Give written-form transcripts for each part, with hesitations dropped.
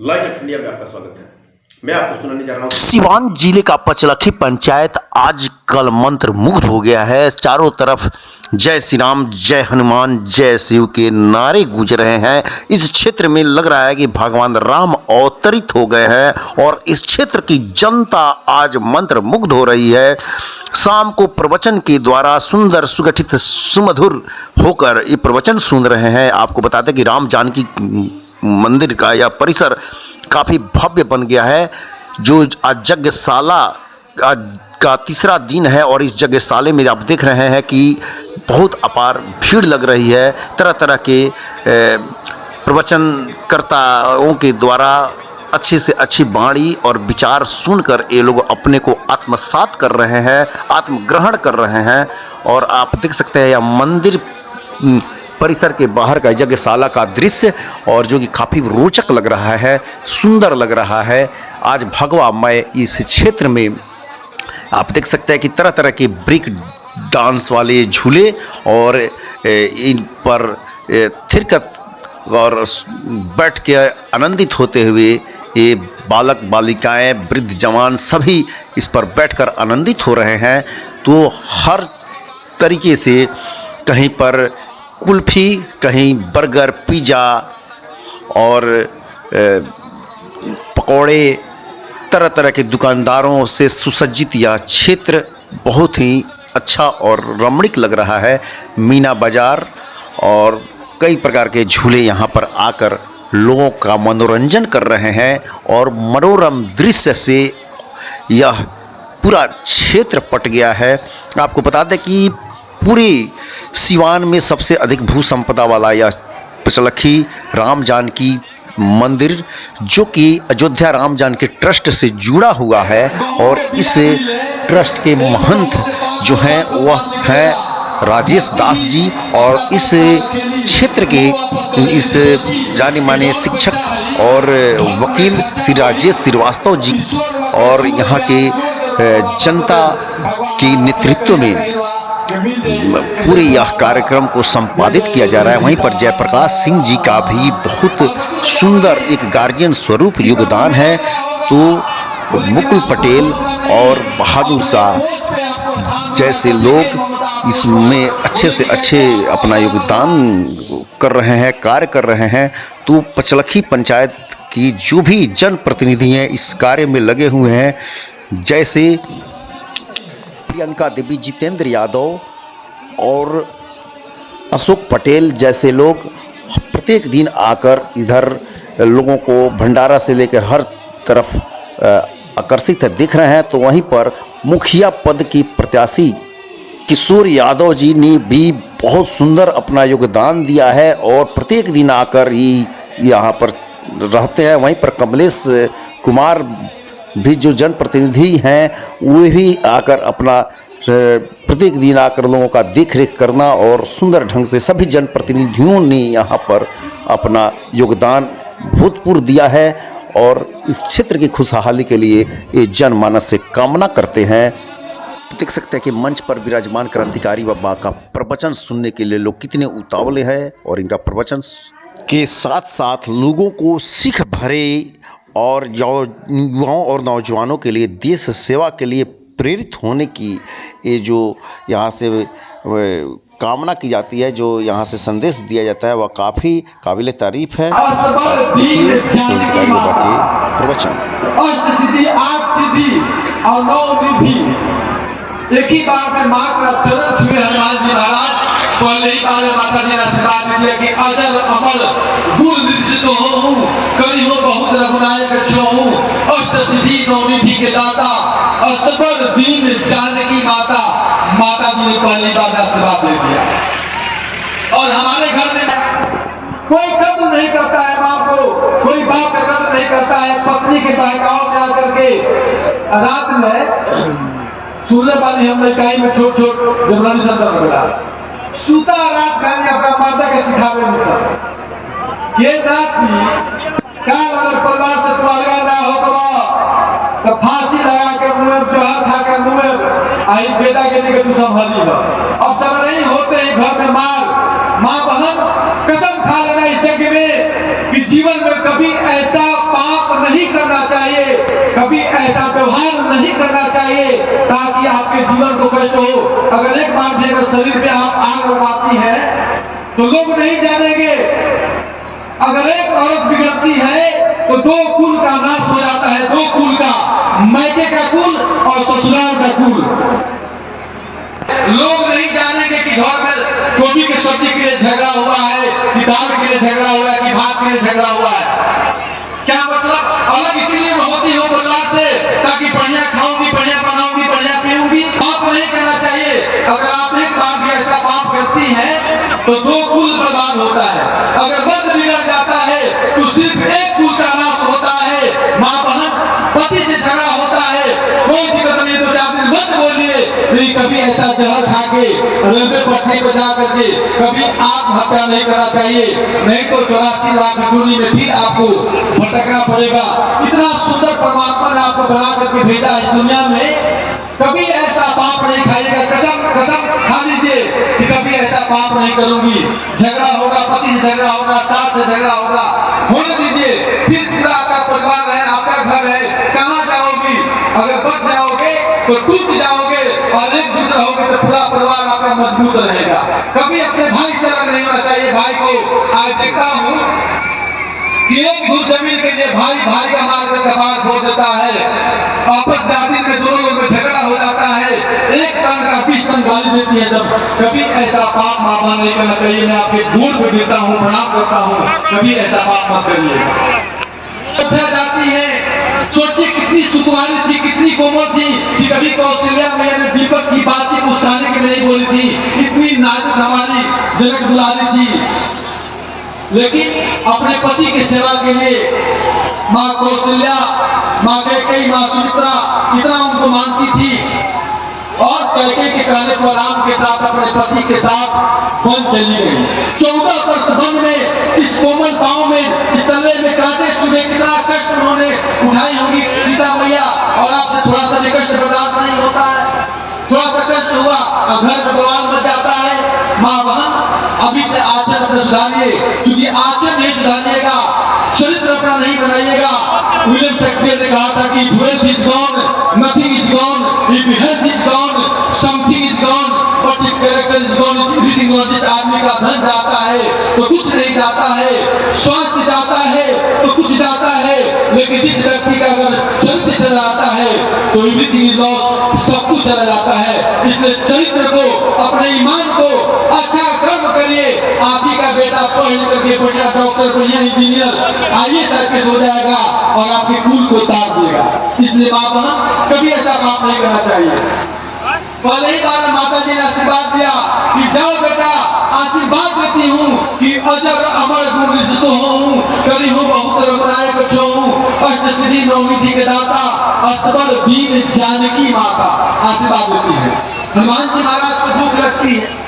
Light of India में आपका स्वागत है। मैं आपको सुनाने जा रहा हूँ। सिवान जिले का पचलखी पंचायत आजकल मंत्र मुग्ध हो गया है। चारों तरफ जय श्री राम, जय हनुमान, जय शिव के नारे गूंज रहे हैं। इस क्षेत्र में लग रहा है कि भगवान राम अवतरित हो गए हैं और इस क्षेत्र की जनता आज मंत्र मुग्ध हो रही है। शाम को प्रवचन के द्वारा सुंदर सुगठित सुमधुर होकर ये प्रवचन सुन रहे हैं। आपको बता दें कि राम जानकी मंदिर का यह परिसर काफ़ी भव्य बन गया है। जो आज यज्ञशाला का तीसरा दिन है और इस यज्ञशाला में आप देख रहे हैं कि बहुत अपार भीड़ लग रही है। तरह तरह के प्रवचनकर्ताओं के द्वारा अच्छी से अच्छी वाणी और विचार सुनकर ये लोग अपने को आत्मसात कर रहे हैं, आत्मग्रहण कर रहे हैं। और आप देख सकते हैं यह मंदिर परिसर के बाहर का यज्ञशाला का दृश्य और जो कि काफ़ी रोचक लग रहा है, सुंदर लग रहा है। आज भगवामय इस क्षेत्र में आप देख सकते हैं कि तरह तरह के ब्रेक डांस वाले झूले और इन पर थिरकत और बैठ के आनंदित होते हुए ये बालक बालिकाएं, वृद्ध जवान सभी इस पर बैठकर आनंदित हो रहे हैं। तो हर तरीके से कहीं पर कुल्फ़ी, कहीं बर्गर, पिज़्ज़ा और पकौड़े, तरह तरह के दुकानदारों से सुसज्जित यह क्षेत्र बहुत ही अच्छा और रमणीक लग रहा है। मीना बाज़ार और कई प्रकार के झूले यहाँ पर आकर लोगों का मनोरंजन कर रहे हैं और मनोरम दृश्य से यह पूरा क्षेत्र पट गया है। आपको बता दें कि पूरे सिवान में सबसे अधिक भू संपदा वाला यह पचलखी राम जानकी मंदिर, जो कि अयोध्या राम जानकी ट्रस्ट से जुड़ा हुआ है। और इस ट्रस्ट के महंत जो हैं वह हैं राजेश दास जी और इस क्षेत्र के इस जाने माने शिक्षक और वकील श्री राजेश श्रीवास्तव जी और यहाँ के जनता के नेतृत्व में पूरे यह कार्यक्रम को संपादित किया जा रहा है। वहीं पर जयप्रकाश सिंह जी का भी बहुत सुंदर एक गार्जियन स्वरूप योगदान है। तो मुकुल पटेल और बहादुर शाह जैसे लोग इसमें अच्छे से अच्छे अपना योगदान कर रहे हैं, कार्य कर रहे हैं। तो पचलखी पंचायत की जो भी जनप्रतिनिधि हैं इस कार्य में लगे हुए हैं, जैसे प्रियंका देवी, जितेंद्र यादव और अशोक पटेल जैसे लोग प्रत्येक दिन आकर इधर लोगों को भंडारा से लेकर हर तरफ आकर्षित दिख रहे हैं। तो वहीं पर मुखिया पद की प्रत्याशी किशोर यादव जी ने भी बहुत सुंदर अपना योगदान दिया है और प्रत्येक दिन आकर ही यहाँ पर रहते हैं। वहीं पर कमलेश कुमार भी जो जनप्रतिनिधि हैं वे भी आकर अपना प्रत्येक दिन आकर लोगों का देख रेख करना और सुंदर ढंग से सभी जनप्रतिनिधियों ने यहाँ पर अपना योगदान भूतपूर्व दिया है और इस क्षेत्र की खुशहाली के लिए ये जनमानस से कामना करते हैं। देख सकते हैं कि मंच पर विराजमान क्रांतिकारी बाबा का प्रवचन सुनने के लिए लोग कितने उतावले हैं और इनका प्रवचन के साथ साथ लोगों को सीख भरे और युवाओं और नौजवानों के लिए देश सेवा के लिए प्रेरित होने की ये जो यहाँ से कामना की जाती है, जो यहाँ से संदेश दिया जाता है, वह काफ़ी काबिल तारीफ है। प्रवचन अष्ट सिद्धि, आठ सिद्धि और नौ निधि एक ही बार में मां का चरण छुए हनुमान जी महाराज। पहले ही बार माता जी ने आशीर्वाद दिया कि अजर अमर दूरदृष्ट तो हूँ, करी हो बहुत रघुनायक छो हूँ। अष्ट सिद्धि नौ निधि के दाता असबर दीन जानकी माता, माता जी ने पहली बार आशीर्वाद दे दिया। और हमारे घर में कोई कदर नहीं करता है माँ को, कोई बाप का कदर नहीं करता है। पत्नी के बहकाव में आकर के रात में सूर्य वाली हम लड़काई में छोट छोट जबरानी संतर मिला सूता रात खाने अपना माता के सिखावे में सब ये नाती काल अगर परिवार से तू अलग ना हो तो फांसी लगा के मुँह जोहर खा के मुँह आई बेटा के दिखे तू सब हली हो। अब सब नहीं होते ही घर में माँ बहन कसम खा लेना इस जग में कि जीवन में कभी ऐसा पाप नहीं करना चाहिए, कभी ऐसा व्यवहार नहीं करना चाहिए ताकि आपके जीवन को कष्ट हो। अगर एक बार भी अगर शरीर पे आप आग लगाती है तो लोग नहीं जानेंगे। अगर एक औरत बिगड़ती है तो 2 कुल का नाश हो जाता है, 2 कुल का, मायके का कुल और ससुराल का कुल। लोग नहीं जानेंगे कि घर में गोभी की सब्जी के लिए झगड़ा हुआ है, कि दाल के लिए झगड़ा हुआ है, कि भात के लिए झगड़ा हुआ है। क्या मतलब? अलग इसलिए होती हो परिवार से ताकि बढ़िया खाऊंगी, बढ़िया बनाऊंगी, बढ़िया पीऊंगी। पाप नहीं करना चाहिए। अगर आप एक बार भी ऐसा पाप करती हैं तो 2 कुल बर्बाद होता है। अगर बंद बिगड़ जाता है तो सिर्फ 1 कुल का नाश होता है। माँ बहन पति से झगड़ा होता है, कोई दिक्कत नहीं, 2-4 दिन मत बोलिए। नहीं कभी ऐसा जहर खा के रेलवे पटरी पर जा करके कभी आत्महत्या नहीं करना चाहिए, नहीं तो 84 लाख चोरी में फिर आपको भटकना पड़ेगा। इतना सुंदर परमात्मा ने आपको बना करके भेजा इस दुनिया में, कभी ऐसा पाप नहीं खाइएगा। कसम खा लीजिए कि कभी ऐसा पाप नहीं करूंगी। झगड़ा होगा, पति से झगड़ा होगा, सास से झगड़ा होगा, होने दीजिए। फिर पूरा आपका परिवार है, आपका घर है, कहाँ जाओगी? अगर बच जाओगे तो टूट जाओगे और एकजुट रहोगे तो पूरा परिवार आपका मजबूत रहेगा। कभी अपने भाई से अलग नहीं होना चाहिए। भाई को आज देखता हूँ कि 1 धूर जमीन के लिए भाई का मार कर कपार फोड़ देता है। आपस जाति में दोनों लोग में झगड़ा हो जाता है, 1 टन का 20 टन गाली देती है। जब कभी ऐसा पाप माफा नहीं करना चाहिए। मैं आपके दूर पे गिरता हूँ, प्रणाम करता हूँ, कभी ऐसा पाप मत करिए। जाती है, सोचिए कितनी सुकुमारी थी, कितनी कोमल थी कि कभी कौशल्या मैया ने दीपक की बात की मुस्काने के नहीं बोली थी। इतनी नाजुक हमारी जनक दुलारी थी, लेकिन अपने पति की सेवा के लिए माँ कौशल्या, माँ कैकेयी, माँ सुमित्रा इतना उनको मानती थी। और कैकेयी के कहने पर राम के साथ अपने पति के साथ वन चली गई। 14 वर्ष वन में इस कोमल पांव में तले में कांटे चुभे, कितना कष्ट उन्होंने उठाई होगी सीता मैया। और आपसे थोड़ा सा भी कष्ट बर्दाश्त नहीं होता है, थोड़ा सा कष्ट हुआ और घर में बवाल मच जाता है। माँ बहन अभी से आचरण अपने सुधारिए, क्योंकि आचरण नहीं सुधारिएगा, चरित्र अपना नहीं बनाइएगा। विलियम शेक्सपियर ने कहा था कि wealth is gone, nothing is gone, if health is gone, something is gone, but if character is gone, everything gone। जिस आदमी का धन जाता है तो कुछ नहीं जाता है, स्वास्थ्य जाता है तो कुछ जाता है, लेकिन जिस व्यक्ति का अगर चरित्र चला जाता है तो एवरीथिंग इज लॉस्ट, सब कुछ चला जाता है। इसलिए चरित्र को, अपने ईमान को अच्छा कर्म करिए। आप ही का बेटा पढ़ लिख करके बढ़िया डॉक्टर, बढ़िया इंजीनियर, IAS IPS हो जाएगा और आपके कुल को तार देगा। इसलिए माँ बहन कभी ऐसा पाप नहीं करना चाहिए। पहले ही बार माता जी ने आशीर्वाद दिया कि जाओ बेटा, आशीर्वाद देती हूँ कि अजर अमर गुण रिश्तो हूँ, करी हूँ बहुत रघुनायक छो हूँ, अष्ट सिद्धि नवनिधि के दाता, असबर दीन जानकी माता। आशीर्वाद देती है। हनुमान जी महाराज को भूख लगती है,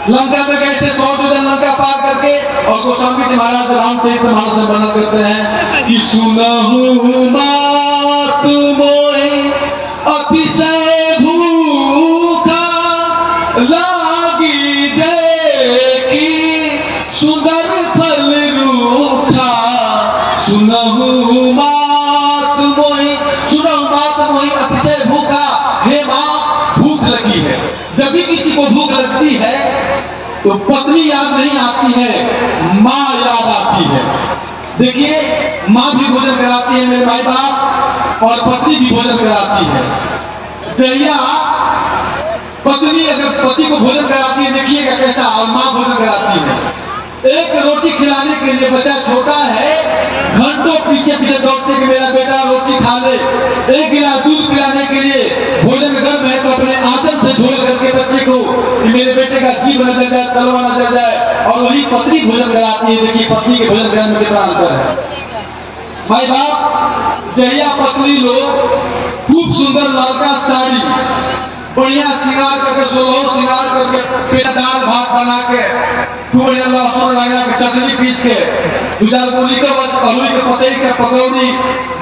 लंका में गए थे, 100 दिन लंका पार करके, और गोस्वामी जी महाराज रामचरित्र मानस में वर्णन करते हैं कि सुनहु मात मोहि अतिशय भूखा, लागी देखी सुंदर फल रूखा। सुनहु मात मोहि अतिशय भूखा। हे माँ, भूख लगी है। जब भी किसी को भूख लगती है तो पत्नी याद नहीं आती है, माँ याद आती है। देखिए, माँ भी भोजन कराती है मेरे भाई बाप, और पत्नी भी भोजन कराती है। जहिया पत्नी अगर पति को भोजन कराती है, देखिएगा कैसा, और माँ भोजन कराती है। एक रोटी खिलाने के लिए, बच्चा छोटा है, घंटों पीछे पीछे दौड़ते कि मेरा बेटा रोटी खा ले। एक गिलास दूध पिलाने के लिए, भोजन गर्म है तो अपने आंचल से झोल करके बच्चे को कि मेरे बेटे का जीभ न जल जाए, तलवा न जल जाए, और वही पत्नी भोजन कराती है। देखिए पत्नी के भोजन कराने में कितना अंतर है। भाई बाप, जहिया पत्नी लोग खूब सुंदर लड़का साड़ी, बढ़िया श्रृंगार करके 16 श्रृंगार करके पेट दाल भात बना के खूब बढ़िया लहसुन लगा के चटनी पीस के 2-4 गोली के आलू के पतई के पकौड़ी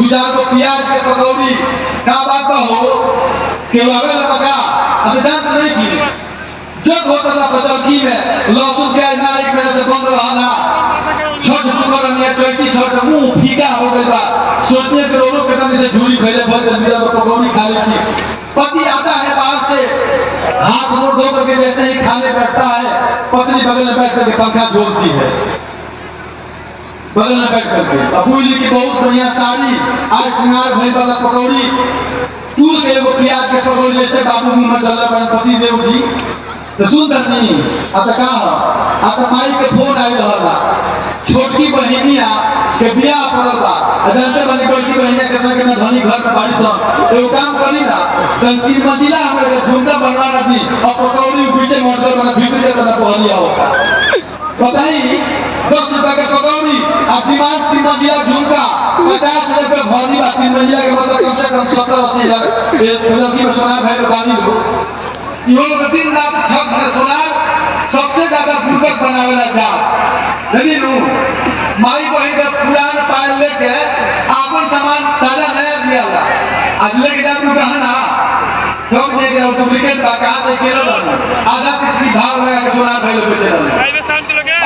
2-4 प्याज के पकौड़ी का बात हो के आवे ला पका अब जानत नहीं की जग होता था पचौकी में लहसुन प्याज ना एक महीना से बंद रहला छठ रुकर निया चैती छठ मुंह फीका हो गइल बा सोचने से रोरो के तनी से झूरी खइले भर दे मिला पकौड़ी खा ली पति आता है बाहर से हाथ मुंह धो करके जैसे ही खाने बैठता है पत्नी बगल में बैठ करके पंखा झोलती है बगल में बैठ करके अबूली की बहुत बढ़िया साड़ी आज श्रृंगार भइल वाला पकौड़ी दूर के एगो प्याज के पकौड़ी जैसे बाबू मुंह में डाला गणपति देव जी तो सुन तनी अब का अब माई के फोन आई रहला छोटकी बहिनिया के बियाह पड़ल बा जानते वाली बड़की बहिनिया कितना धनी घर में बाड़ी सन एगो काम करी ना तन 3 मंजिला हमरे के झुमका बनवा ना दी और पकौड़ी पीछे मोटर वाला भीतर के तना पहलिया होता बताई 10 रुपए के पकौड़ी और दिमाग 3 मंजिला झुमका 50 रुपए भरी बा 3 मंजिला के मतलब कम से कम 70-80 हजार लड़की में सोना भाई बानी लो यो लोग दिन रात ठग में सोनार सबसे ज्यादा बुर्बक बनावेला जा नहीं नु माई बहन का पुरान पायल लेके आपन सामान ताजा नया दिया हुआ आज लेके जा तू गहना ठग दे के डुप्लीकेट बा कहां से केलो आधा तीसरी भाव लगा के सोनार भाई लोग बेचे रहे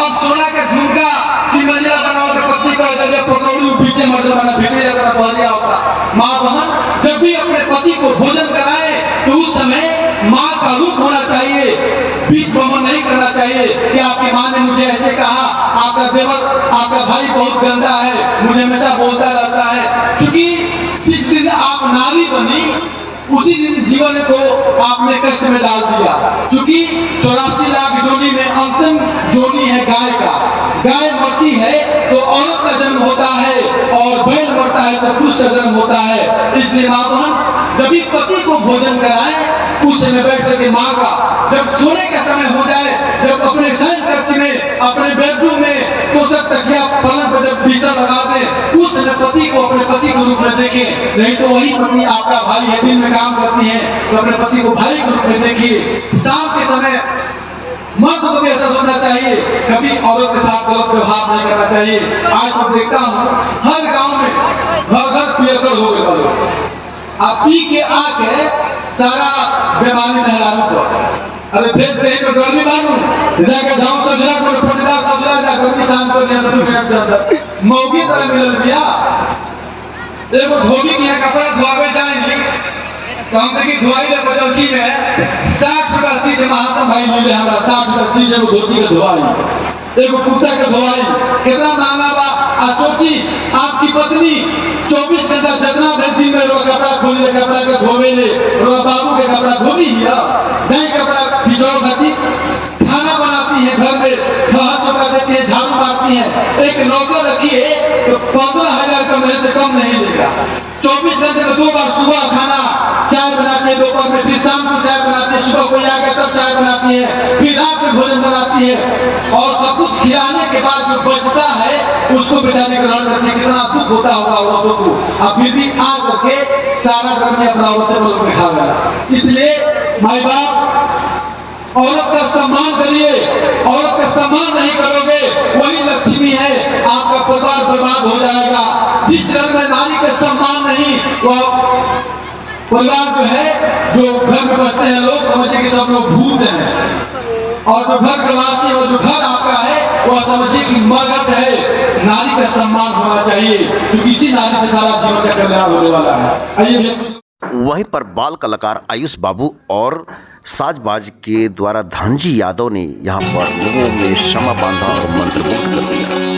अब सोना के झुमका 3 मंजिला बनाओ के पत्ती कर दे पकौड़ी पीछे मर्द बना भिड़ी लगा बहलिया होता मां बहन जब भी अपने पति को भोजन कराए तो उस समय माँ का रूप होना चाहिए बीच बमन नहीं करना चाहिए कि आपकी माँ ने मुझे ऐसे कहा आपका देवर आपका भाई बहुत गंदा है मुझे हमेशा बोलता रहता है क्योंकि जिस दिन आप नारी बनी उसी दिन जीवन को आपने कष्ट में डाल दिया क्योंकि 84 लाख जोनी में अंतिम जोनी है गाय का गाय मरती है तो औरत का जन्म होता है और बैल मरता है तो पुरुष का जन्म होता है इसलिए माँ बहन जब भी पति को भोजन कराए उस समय बैठ करके माँ का जब सोने का समय हो जाए जब अपने शयन कक्ष में अपने बेडरूम में तोशक तकिया पलंग पर जब बिस्तर लगा दे उस समय पति को अपने पति के रूप में देखें नहीं तो वही पति आपका भाई है दिन में काम करती है तो अपने पति को भाई के रूप में देखिए शाम के समय मर्द को भी ऐसा सोचना चाहिए कभी औरत के साथ गलत व्यवहार नहीं करना चाहिए आज मैं देखता हूँ हर गांव में घर पियकर हो गए वालों आप पी के आके सारा बेमानी मेहरानों को अरे देख देख में गर्मी मानू जाके गांव सजरा को फटदार सजरा जाकर किसान को दिया तो मिनट के अंदर मौके तरह मिल गया देखो धोबी के यहाँ कपड़ा धोआवे जाएंगे तो हम देखिए धोआई ले बजलकी में 60 रुपया सीट महात्मा भाई मिले हमारा 60 रुपया सीट एगो धोती के धोआई एगो कुर्ता के धोआई कितना महंगा बा आ सोची आपकी पत्नी 24 घंटा जितना दिन में रोज कपड़ा खोली ले कपड़ा के धोवे ले रोज बाबू के कपड़ा धोवी हिया नहीं कपड़ा भिजो खाती खाना बनाती है घर में खा चौका देती है झाड़ू मारती है एक नौकर रखिए तो 15,000 का महीने से कम नहीं लेगा 24 घंटे में 2 बार सुबह खाना चाय बनाती है दोपहर में फिर शाम को चाय बनाती है सुबह कोई आके तब चाय बनाती है फिर रात में भोजन बनाती है और सब कुछ खिलाने के बाद जो बचता है उसको बेचारी ग्रहण करती है कितना दुख होता होगा औरतों को अब फिर भी आ करके सारा गर्मी अपना औरतें लोग में खा गया इसलिए माई बाप औरत का सम्मान करिए औरत का सम्मान नहीं करोगे वही लक्ष्मी है आपका परिवार बर्बाद हो जाएगा जिस घर में नारी का सम्मान नहीं वो परिवार जो है जो घर में बसते हैं लोग समझिए कि सब लोग भूत हैं और जो घर के वासी और जो घर आपका है वो समझिए कि मरगट है नारी का सम्मान होना चाहिए क्योंकि इसी नारी से सारा जीवन का कल्याण होने वाला है आइए वहीं पर बाल कलाकार आयुष बाबू और साजबाज के द्वारा धनजी यादव ने यहाँ पर लोगों में क्षमा बांधा और मंत्रमुग्ध कर दिया।